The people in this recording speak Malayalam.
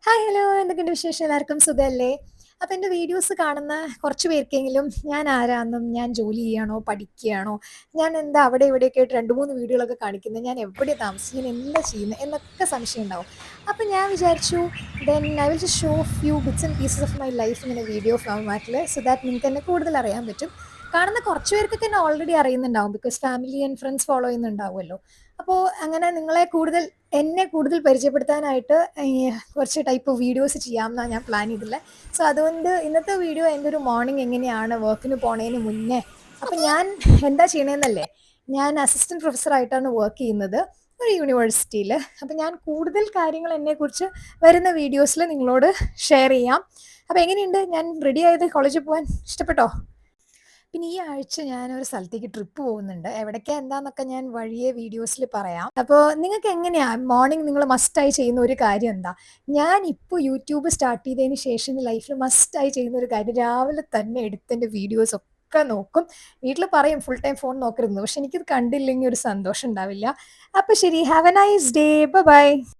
ഹായ് ഹലോ എന്തൊക്കെയുണ്ട് വിശേഷം? എല്ലാവർക്കും സുഖമല്ലേ? അപ്പോൾ എൻ്റെ വീഡിയോസ് കാണുന്ന കുറച്ച് പേർക്കെങ്കിലും ഞാൻ ആരാന്നും, ഞാൻ ജോലി ചെയ്യാണോ, പഠിക്കുകയാണോ, ഞാൻ എന്താ അവിടെ ഇവിടെയൊക്കെ ആയിട്ട് 2, 3 വീഡിയോകളൊക്കെ കാണിക്കുന്നത്, ഞാൻ എവിടെയാണ് താമസിക്കുന്നത്, ഞാൻ എന്താ ചെയ്യുന്നത് എന്നൊക്കെ സംശയം ഉണ്ടാവും. അപ്പോൾ ഞാൻ വിചാരിച്ചു I will just show few bits and pieces of my life ഇങ്ങനെ വീഡിയോ ഫോർമാറ്റിൽ സോ ദാറ്റ് നിങ്ങൾക്ക് എന്നെ കൂടുതൽ അറിയാൻ പറ്റും. കാണുന്ന കുറച്ച് പേർക്കൊക്കെ എന്നെ ഓൾറെഡി അറിയുന്നുണ്ടാവും because family and friends follow ചെയ്യുന്നുണ്ടാവുമല്ലോ. അപ്പോൾ അങ്ങനെ എന്നെ കൂടുതൽ പരിചയപ്പെടുത്താനായിട്ട് കുറച്ച് ടൈപ്പ് വീഡിയോസ് ചെയ്യാമെന്നാണ് ഞാൻ പ്ലാൻ ചെയ്തിട്ടുള്ളത്. സോ അതുകൊണ്ട് ഇന്നത്തെ വീഡിയോ എൻ്റെ ഒരു മോർണിംഗ് എങ്ങനെയാണ് വർക്കിന് പോണതിന് മുന്നേ. അപ്പം ഞാൻ എന്താ ചെയ്യണതെന്നല്ലേ, ഞാൻ അസിസ്റ്റൻറ്റ് പ്രൊഫസറായിട്ടാണ് വർക്ക് ചെയ്യുന്നത് ഒരു യൂണിവേഴ്സിറ്റിയിൽ. അപ്പം ഞാൻ കൂടുതൽ കാര്യങ്ങൾ എന്നെക്കുറിച്ച് വരുന്ന വീഡിയോസിൽ നിങ്ങളോട് ഷെയർ ചെയ്യാം. അപ്പോൾ എങ്ങനെയുണ്ട്, ഞാൻ റെഡി ആയത് കോളേജിൽ പോകാൻ? ഇഷ്ടപ്പെട്ടോ? പിന്നെ ഈ ആഴ്ച ഞാനൊരു സ്ഥലത്തേക്ക് ട്രിപ്പ് പോകുന്നുണ്ട്. എവിടേക്കാ എന്താന്നൊക്കെ ഞാൻ വഴിയെ വീഡിയോസിൽ പറയാം. അപ്പോൾ നിങ്ങൾക്ക് എങ്ങനെയാ മോർണിംഗ് നിങ്ങൾ മസ്റ്റായി ചെയ്യുന്ന ഒരു കാര്യം എന്താ? ഞാൻ ഇപ്പോൾ യൂട്യൂബ് സ്റ്റാർട്ട് ചെയ്തതിന് ശേഷം ലൈഫിൽ മസ്റ്റായി ചെയ്യുന്ന ഒരു കാര്യം രാവിലെ തന്നെ എടുത്ത് എൻ്റെ വീഡിയോസ് ഒക്കെ നോക്കും. വീട്ടിൽ പറയും ഫുൾ ടൈം ഫോൺ നോക്കരുതെന്ന്. പക്ഷെ എനിക്കിത് കണ്ടില്ലെങ്കിൽ ഒരു സന്തോഷം ഉണ്ടാവില്ല. അപ്പോൾ ശരി, have a nice day. By.